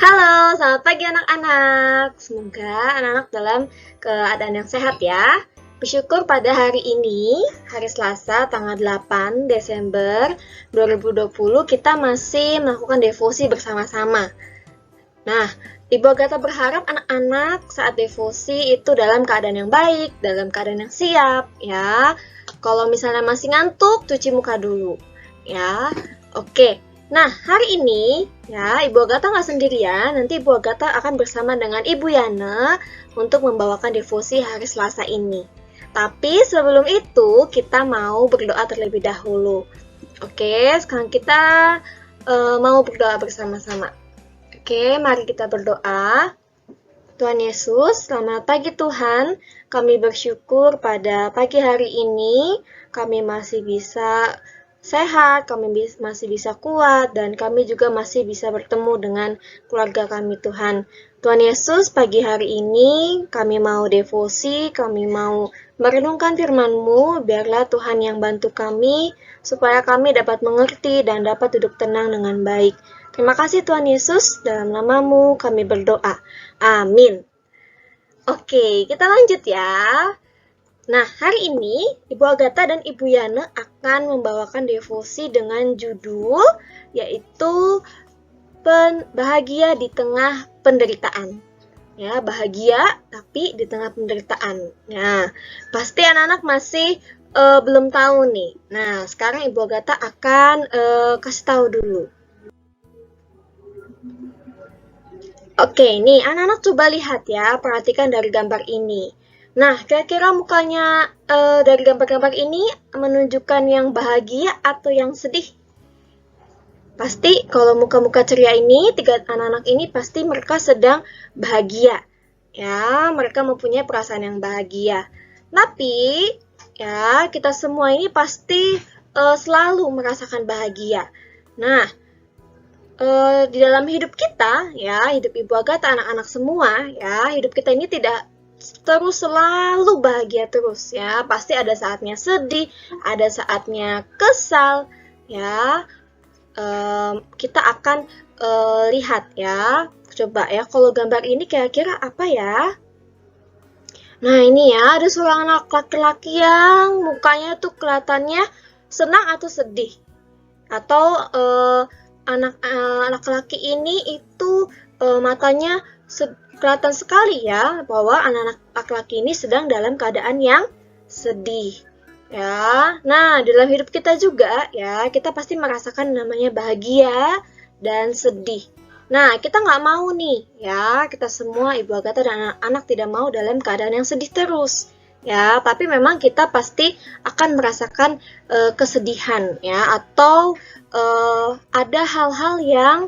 Halo, selamat pagi anak-anak. Semoga anak-anak dalam keadaan yang sehat ya. Bersyukur pada hari ini, hari Selasa tanggal 8 Desember 2020, kita masih melakukan devosi bersama-sama. Nah, Ibu Agatha berharap anak-anak saat devosi itu dalam keadaan yang baik, dalam keadaan yang siap ya. Kalau misalnya masih ngantuk, cuci muka dulu ya. Oke. Nah, hari ini ya Ibu Agatha nggak sendirian, nanti Ibu Agatha akan bersama dengan Ibu Yana untuk membawakan devosi hari Selasa ini. Tapi sebelum itu kita mau berdoa terlebih dahulu. Oke, sekarang kita mau berdoa bersama-sama. Oke, mari kita berdoa. Tuhan Yesus, selamat pagi Tuhan. Kami bersyukur pada pagi hari ini kami masih bisa sehat, kami masih bisa kuat, dan kami juga masih bisa bertemu dengan keluarga kami Tuhan. Tuhan Yesus, pagi hari ini kami mau devosi, kami mau merenungkan firman-Mu, biarlah Tuhan yang bantu kami, supaya kami dapat mengerti dan dapat duduk tenang dengan baik. Terima kasih Tuhan Yesus, dalam nama-Mu kami berdoa. Amin. Oke, kita lanjut ya. Nah, hari ini Ibu Agatha dan Ibu Yana akan membawakan devosi dengan judul yaitu bahagia di tengah penderitaan. Ya, bahagia tapi di tengah penderitaan. Nah, pasti anak-anak masih belum tahu nih. Nah, sekarang Ibu Agatha akan kasih tahu dulu. Oke, nih anak-anak coba lihat ya, perhatikan dari gambar ini. Nah, kira-kira mukanya dari gambar-gambar ini menunjukkan yang bahagia atau yang sedih? Pasti kalau muka-muka ceria ini, tiga anak-anak ini pasti mereka sedang bahagia. Ya, mereka mempunyai perasaan yang bahagia. Tapi, ya, kita semua ini pasti selalu merasakan bahagia. Nah, di dalam hidup kita, ya, hidup Ibu Agatha, anak-anak semua, ya, hidup kita ini tidak terus selalu bahagia terus ya, pasti ada saatnya sedih, ada saatnya kesal ya. Kita akan lihat ya, coba ya, kalau gambar ini kira-kira apa ya? Nah ini ya, ada seorang anak laki-laki yang mukanya tuh kelihatannya senang atau sedih, atau anak laki-laki ini itu matanya kelihatan sekali ya bahwa anak-anak laki-laki ini sedang dalam keadaan yang sedih ya. Nah, dalam hidup kita juga ya, kita pasti merasakan namanya bahagia dan sedih. Nah, kita nggak mau nih ya, kita semua Ibu Agatha dan anak-anak tidak mau dalam keadaan yang sedih terus ya, tapi memang kita pasti akan merasakan kesedihan ya, atau ada hal-hal yang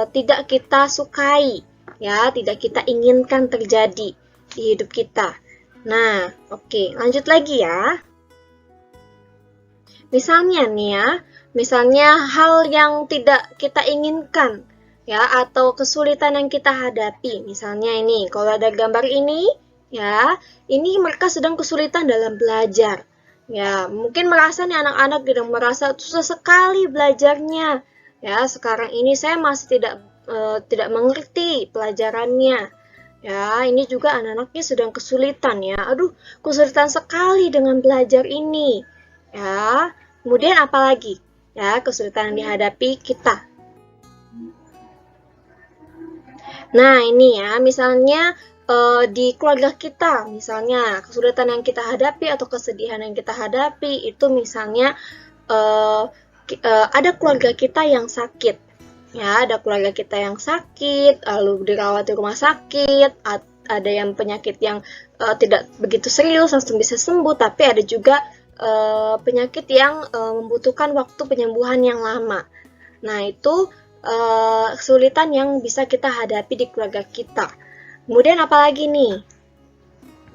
tidak kita sukai ya, tidak kita inginkan terjadi di hidup kita. Nah, oke, lanjut lagi ya. Misalnya nih ya, misalnya hal yang tidak kita inginkan ya, atau kesulitan yang kita hadapi. Misalnya ini, kalau ada gambar ini ya, ini mereka sedang kesulitan dalam belajar. Ya, mungkin merasa nih anak-anak sedang merasa susah sekali belajarnya. Ya, sekarang ini saya masih tidak mengerti pelajarannya. Ya, ini juga anak-anaknya sedang kesulitan ya. Aduh, kesulitan sekali dengan belajar ini. Ya, kemudian apalagi? Ya, kesulitan yang dihadapi kita. Nah, ini ya, misalnya di keluarga kita, misalnya kesulitan yang kita hadapi atau kesedihan yang kita hadapi itu misalnya ada keluarga kita yang sakit. Ya, ada keluarga kita yang sakit, lalu dirawat di rumah sakit, ada yang penyakit yang tidak begitu serius, langsung bisa sembuh, tapi ada juga penyakit yang membutuhkan waktu penyembuhan yang lama. Nah, itu kesulitan yang bisa kita hadapi di keluarga kita. Kemudian apalagi nih?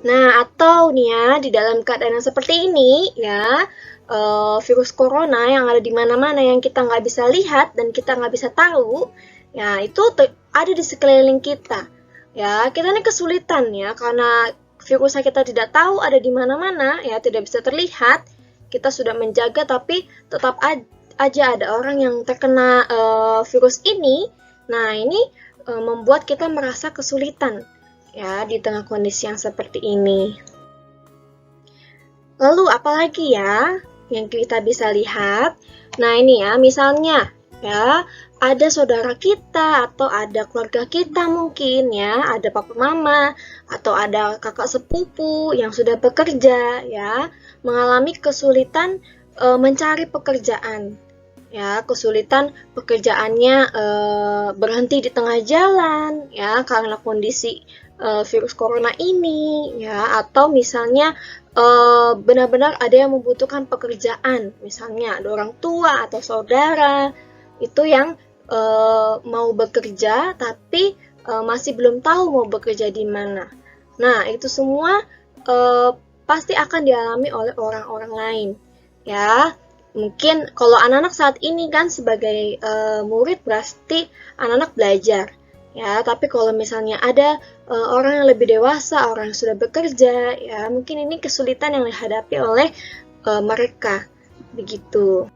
Nah, atau nih ya, di dalam keadaan yang seperti ini, ya, virus corona yang ada di mana-mana yang kita nggak bisa lihat dan kita nggak bisa tahu, ya itu ada di sekeliling kita. Ya, kita ini kesulitan ya, karena virusnya kita tidak tahu ada di mana-mana, ya tidak bisa terlihat. Kita sudah menjaga, tapi tetap aja ada orang yang terkena virus ini. Nah, ini membuat kita merasa kesulitan ya di tengah kondisi yang seperti ini. Lalu apalagi ya yang kita bisa lihat? Nah ini ya, misalnya ya ada saudara kita atau ada keluarga kita mungkin ya, ada papa mama atau ada kakak sepupu yang sudah bekerja ya, mengalami kesulitan mencari pekerjaan. Ya, kesulitan pekerjaannya berhenti di tengah jalan ya karena kondisi virus corona ini ya, atau misalnya benar-benar ada yang membutuhkan pekerjaan, misalnya ada orang tua atau saudara itu yang mau bekerja tapi masih belum tahu mau bekerja di mana. Nah, itu semua pasti akan dialami oleh orang-orang lain ya. Mungkin kalau anak-anak saat ini kan sebagai murid pasti anak-anak belajar ya, tapi kalau misalnya ada orang yang lebih dewasa, orang yang sudah bekerja ya, mungkin ini kesulitan yang dihadapi oleh mereka begitu.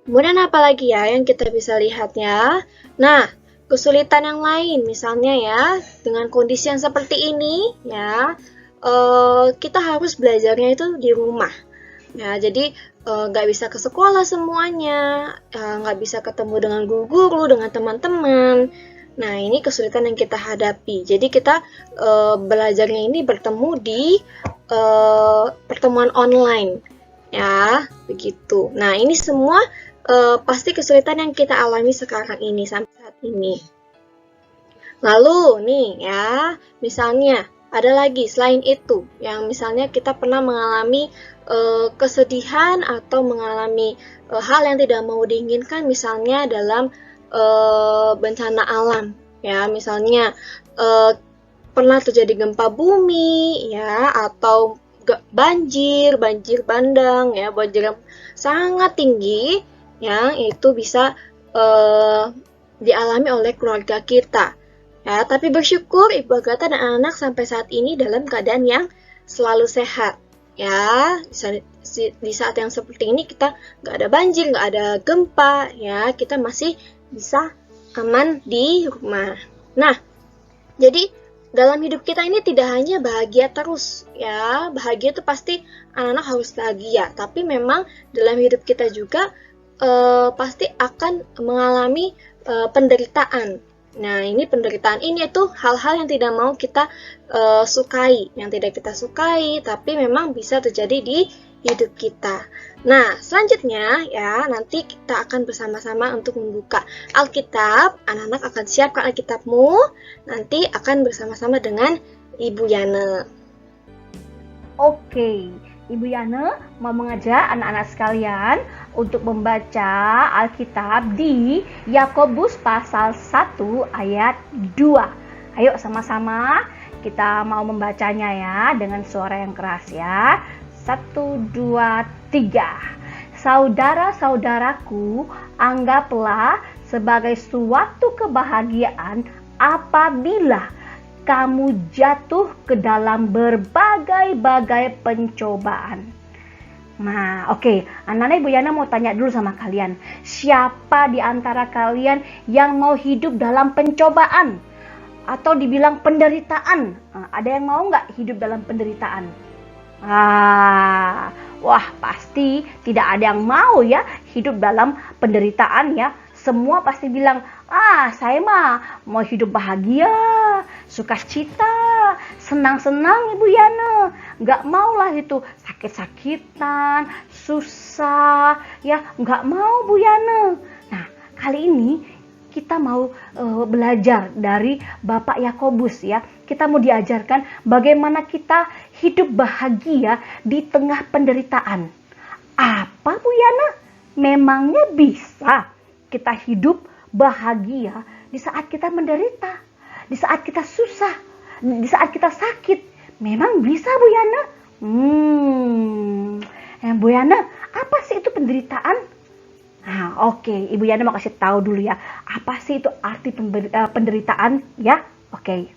Kemudian apa lagi ya yang kita bisa lihatnya? Nah, kesulitan yang lain misalnya ya, dengan kondisi yang seperti ini ya, kita harus belajarnya itu di rumah. Ya, jadi nggak bisa ke sekolah semuanya, nggak bisa ketemu dengan guru-guru, dengan teman-teman. Nah, ini kesulitan yang kita hadapi. Jadi kita belajarnya ini bertemu di pertemuan online, ya, begitu. Nah, ini semua pasti kesulitan yang kita alami sekarang ini sampai saat ini. Lalu nih ya, misalnya ada lagi selain itu, yang misalnya kita pernah mengalami kesedihan atau mengalami hal yang tidak mau diinginkan, misalnya dalam bencana alam, ya, misalnya pernah terjadi gempa bumi, ya, atau banjir bandang, ya, banjir yang sangat tinggi, yang itu bisa dialami oleh keluarga kita. Ya, tapi bersyukur Ibu Agatha dan anak-anak sampai saat ini dalam keadaan yang selalu sehat. Ya, di saat yang seperti ini kita nggak ada banjir, nggak ada gempa, ya, kita masih bisa aman di rumah. Nah, jadi dalam hidup kita ini tidak hanya bahagia terus, ya, bahagia itu pasti anak-anak harus bahagia, tapi memang dalam hidup kita juga pasti akan mengalami penderitaan. Nah, ini penderitaan ini itu hal-hal yang tidak mau kita sukai, yang tidak kita sukai, tapi memang bisa terjadi di hidup kita. Nah, selanjutnya ya, nanti kita akan bersama-sama untuk membuka Alkitab. Anak-anak akan siapkan Alkitabmu, nanti akan bersama-sama dengan Ibu Yana. Oke, Ibu Yana mau mengajak anak-anak sekalian untuk membaca Alkitab di Yakobus pasal 1 ayat 2. Ayo sama-sama kita mau membacanya ya dengan suara yang keras ya. 1, 2, 3. Saudara-saudaraku, anggaplah sebagai suatu kebahagiaan apabila kamu jatuh ke dalam berbagai-bagai pencobaan. Nah, oke. Anak-anak Ibu Yana mau tanya dulu sama kalian. Siapa di antara kalian yang mau hidup dalam pencobaan? Atau dibilang penderitaan? Ada yang mau nggak hidup dalam penderitaan? Wah, pasti tidak ada yang mau ya hidup dalam penderitaan ya. Semua pasti bilang, saya mah mau hidup bahagia, sukacita, senang-senang Ibu Yana. Nggak mau lah itu sakit-sakitan, susah, ya nggak mau Bu Yana. Nah, kali ini kita mau belajar dari Bapak Yakobus ya. Kita mau diajarkan bagaimana kita hidup bahagia di tengah penderitaan. Apa Bu Yana? Memangnya bisa kita hidup bahagia di saat kita menderita, di saat kita susah, di saat kita sakit? Memang bisa Bu Yana? Bu Yana, apa sih itu penderitaan? Oke, Ibu Yana mau kasih tahu dulu ya. Apa sih itu arti penderitaan ya? Oke,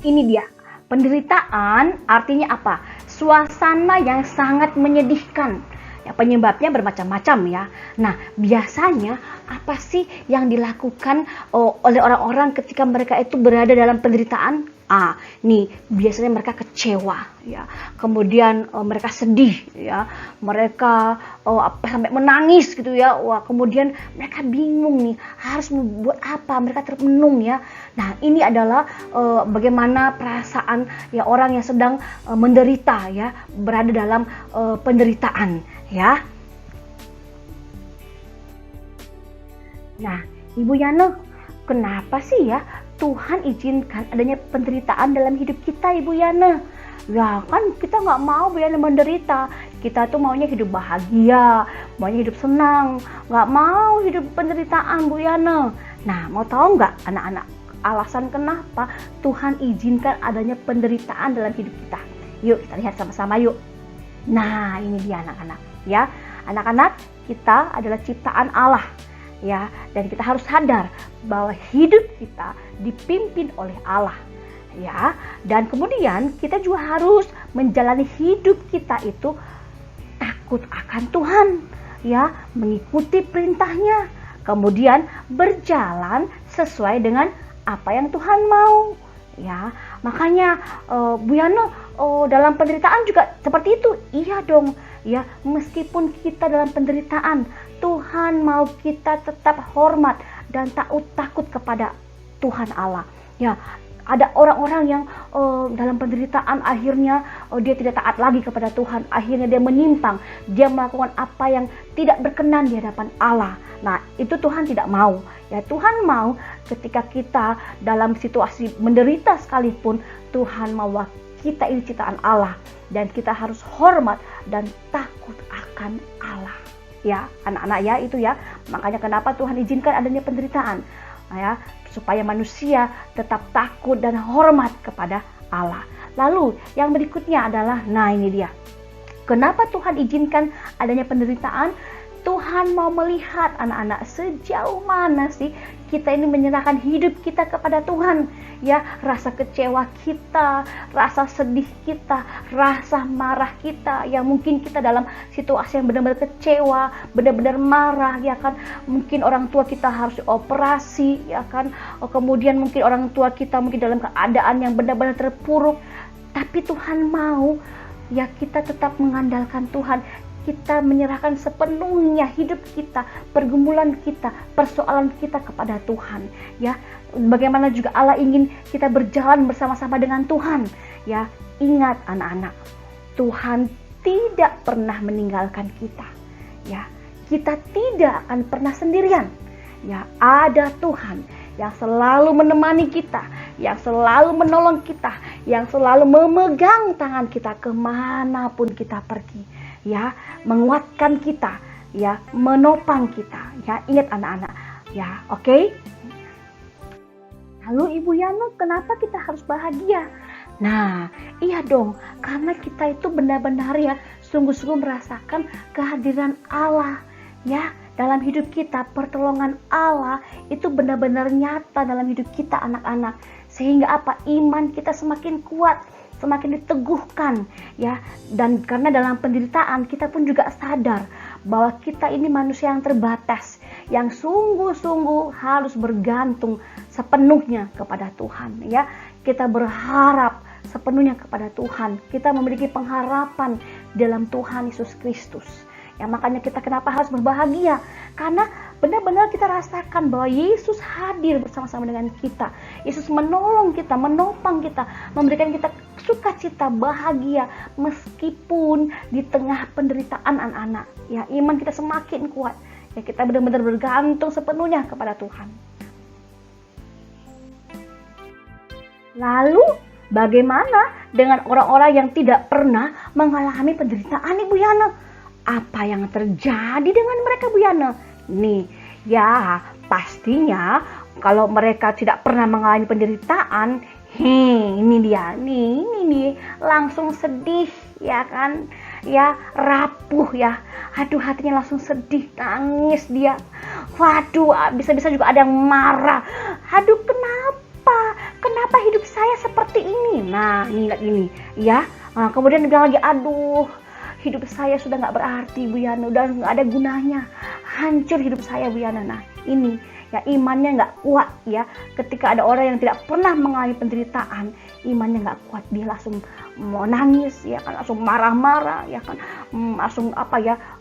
ini dia. Penderitaan artinya apa? Suasana yang sangat menyedihkan. Ya, penyebabnya bermacam-macam ya. Nah, biasanya Apa sih yang dilakukan oleh orang-orang ketika mereka itu berada dalam penderitaan? Nih biasanya mereka kecewa, ya. Kemudian mereka sedih, ya. Mereka sampai menangis gitu ya. Wah, kemudian mereka bingung nih harus membuat apa. Mereka termenung ya. Nah, ini adalah bagaimana perasaan ya orang yang sedang menderita ya, berada dalam penderitaan, ya. Nah, Ibu Yana, kenapa sih ya Tuhan izinkan adanya penderitaan dalam hidup kita, Ibu Yana? Ya kan kita nggak mau Bu Yana menderita. Kita tuh maunya hidup bahagia, maunya hidup senang, nggak mau hidup penderitaan, Bu Yana. Nah, mau tahu nggak anak-anak alasan kenapa Tuhan izinkan adanya penderitaan dalam hidup kita? Yuk kita lihat sama-sama yuk. Nah, ini dia anak-anak ya. Anak-anak, kita adalah ciptaan Allah. Ya, dan kita harus sadar bahwa hidup kita dipimpin oleh Allah, ya. Dan kemudian kita juga harus menjalani hidup kita itu takut akan Tuhan, ya, mengikuti perintahnya, kemudian berjalan sesuai dengan apa yang Tuhan mau, ya. Makanya Bu Yana dalam penderitaan juga seperti itu, iya dong, ya. Meskipun kita dalam penderitaan, Tuhan mau kita tetap hormat dan takut kepada Tuhan Allah. Ya, ada orang-orang yang dalam penderitaan akhirnya dia tidak taat lagi kepada Tuhan. Akhirnya dia menyimpang, dia melakukan apa yang tidak berkenan di hadapan Allah. Nah, itu Tuhan tidak mau. Ya, Tuhan mau ketika kita dalam situasi menderita sekalipun, Tuhan mau kita ini ciptaan Allah dan kita harus hormat dan takut akan Allah. Ya, anak-anak ya, itu ya. Makanya kenapa Tuhan izinkan adanya penderitaan, ya, supaya manusia tetap takut dan hormat kepada Allah. Lalu yang berikutnya adalah, nah ini dia. Kenapa Tuhan izinkan adanya penderitaan? Tuhan mau melihat anak-anak sejauh mana sih kita ini menyerahkan hidup kita kepada Tuhan. Ya, rasa kecewa kita, rasa sedih kita, rasa marah kita, yang mungkin kita dalam situasi yang benar-benar kecewa, benar-benar marah, ya kan. Mungkin orang tua kita harus operasi, ya kan. Kemudian mungkin orang tua kita mungkin dalam keadaan yang benar-benar terpuruk. Tapi Tuhan mau ya kita tetap mengandalkan Tuhan. Kita menyerahkan sepenuhnya hidup kita, pergumulan kita, persoalan kita kepada Tuhan. Ya, bagaimana juga Allah ingin kita berjalan bersama-sama dengan Tuhan. Ya, ingat anak-anak, Tuhan tidak pernah meninggalkan kita. Ya, kita tidak akan pernah sendirian. Ya, ada Tuhan yang selalu menemani kita, yang selalu menolong kita, yang selalu memegang tangan kita kemanapun kita pergi. Ya, menguatkan kita, ya, menopang kita. Ya, ingat anak-anak. Ya, oke? Lalu Ibu Yana, kenapa kita harus bahagia? Nah, iya dong, karena kita itu benar-benar ya sungguh-sungguh merasakan kehadiran Allah. Ya, dalam hidup kita, pertolongan Allah itu benar-benar nyata dalam hidup kita anak-anak. Sehingga apa? Iman kita semakin kuat, semakin diteguhkan, ya. Dan karena dalam penderitaan kita pun juga sadar bahwa kita ini manusia yang terbatas, yang sungguh-sungguh harus bergantung sepenuhnya kepada Tuhan, ya. Kita berharap sepenuhnya kepada Tuhan. Kita memiliki pengharapan dalam Tuhan Yesus Kristus. Ya, makanya kita kenapa harus berbahagia? Karena benar-benar kita rasakan bahwa Yesus hadir bersama-sama dengan kita. Yesus menolong kita, menopang kita, memberikan kita sukacita, bahagia meskipun di tengah penderitaan anak-anak. Ya, iman kita semakin kuat. Ya, kita benar-benar bergantung sepenuhnya kepada Tuhan. Lalu bagaimana dengan orang-orang yang tidak pernah mengalami penderitaan, Ibu Yana? Apa yang terjadi dengan mereka, Bu Yana? Nih, ya pastinya kalau mereka tidak pernah mengalami penderitaan, ini dia, ini langsung sedih, ya kan? Ya, rapuh ya. Aduh, hatinya langsung sedih, nangis dia. Waduh, bisa-bisa juga ada yang marah. Aduh, kenapa hidup saya seperti ini? Nah, ini ya. Nah, kemudian dia lagi, aduh, hidup saya sudah nggak berarti, Bu Yana, udah nggak ada gunanya. hancur hidup saya Bu Yana. Nah ini ya, imannya nggak kuat ya. Ketika ada orang yang tidak pernah mengalami penderitaan, imannya nggak kuat, dia langsung mau nangis ya kan, langsung marah-marah ya kan, langsung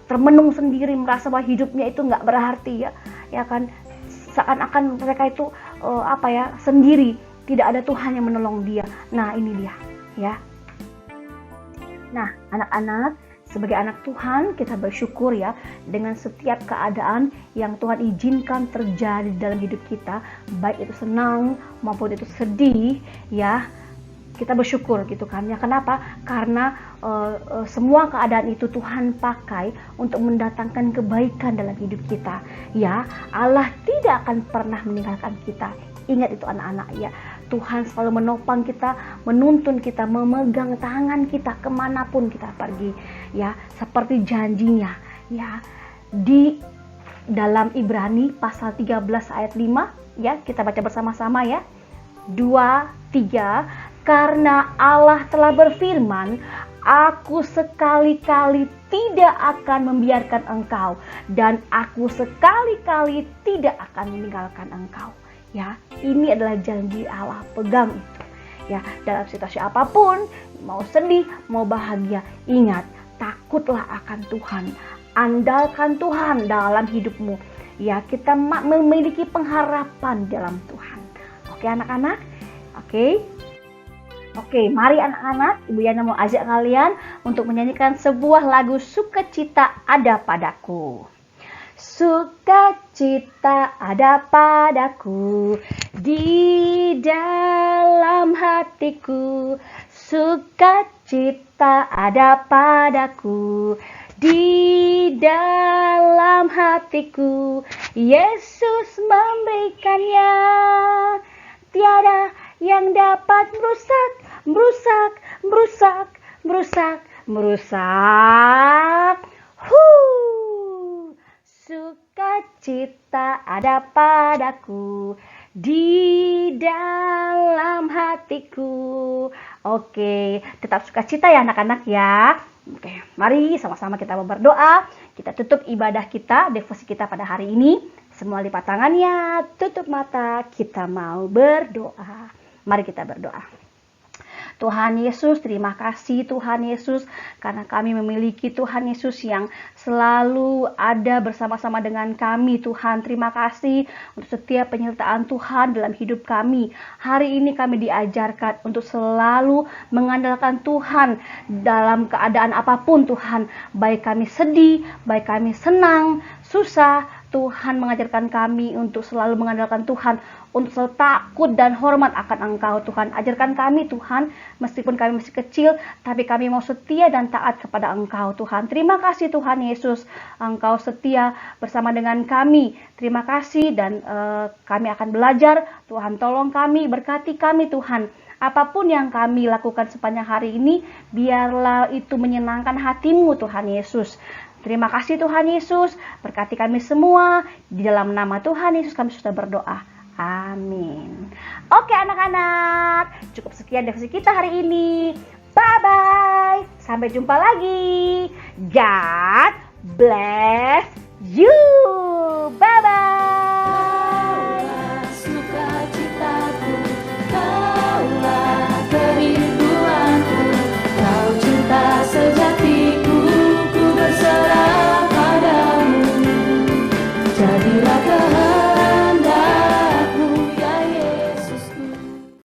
termenung sendiri, merasa bahwa hidupnya itu nggak berarti ya kan, seakan-akan mereka itu sendiri, tidak ada Tuhan yang menolong dia. Nah ini dia ya. Nah anak-anak, sebagai anak Tuhan, kita bersyukur ya dengan setiap keadaan yang Tuhan izinkan terjadi dalam hidup kita, baik itu senang maupun itu sedih ya. Kita bersyukur gitu kan ya. Kenapa? Karena semua keadaan itu Tuhan pakai untuk mendatangkan kebaikan dalam hidup kita ya. Allah tidak akan pernah meninggalkan kita. Ingat itu anak-anak ya. Tuhan selalu menopang kita, menuntun kita, memegang tangan kita kemanapun kita pergi ya, seperti janjinya ya. Di dalam Ibrani pasal 13 ayat 5 ya, kita baca bersama-sama ya. 2, 3. Karena Allah telah berfirman, aku sekali-kali tidak akan membiarkan engkau, dan aku sekali-kali tidak akan meninggalkan engkau. Ya, ini adalah janji Allah, pegang itu. Ya, dalam situasi apapun, mau sedih, mau bahagia, ingat, takutlah akan Tuhan. Andalkan Tuhan dalam hidupmu. Ya, kita memiliki pengharapan dalam Tuhan. Oke anak-anak? Oke, mari anak-anak, Ibu Yana mau ajak kalian untuk menyanyikan sebuah lagu Sukacita Ada Padaku. Sukacita ada padaku di dalam hatiku. Sukacita ada padaku di dalam hatiku. Yesus memberikannya, tiada yang dapat merusak. Sukacita ada padaku di dalam hatiku. Oke, tetap sukacita ya anak-anak ya. Oke, mari sama-sama kita berdoa. Kita tutup ibadah kita, devosi kita pada hari ini. Semua lipat tangannya, tutup mata, kita mau berdoa. Mari kita berdoa. Tuhan Yesus, terima kasih Tuhan Yesus, karena kami memiliki Tuhan Yesus yang selalu ada bersama-sama dengan kami. Tuhan, terima kasih untuk setiap penyertaan Tuhan dalam hidup kami. Hari ini kami diajarkan untuk selalu mengandalkan Tuhan dalam keadaan apapun Tuhan. Baik kami sedih, baik kami senang, susah, Tuhan mengajarkan kami untuk selalu mengandalkan Tuhan, untuk selalu takut dan hormat akan Engkau Tuhan. Ajarkan kami Tuhan, meskipun kami masih kecil, tapi kami mau setia dan taat kepada Engkau Tuhan. Terima kasih Tuhan Yesus, Engkau setia bersama dengan kami. Terima kasih dan kami akan belajar. Tuhan tolong kami, berkati kami Tuhan. Apapun yang kami lakukan sepanjang hari ini, biarlah itu menyenangkan hati-Mu Tuhan Yesus. Terima kasih Tuhan Yesus, berkati kami semua. Di dalam nama Tuhan Yesus kami sudah berdoa. Amin. Oke anak-anak, cukup sekian devosi kita hari ini. Bye-bye. Sampai jumpa lagi. God bless you. Bye-bye. Sukacitaku, Kaulah kerinduanku, Kau cinta sejatiku, ku berserah padamu. Jadilah kehendak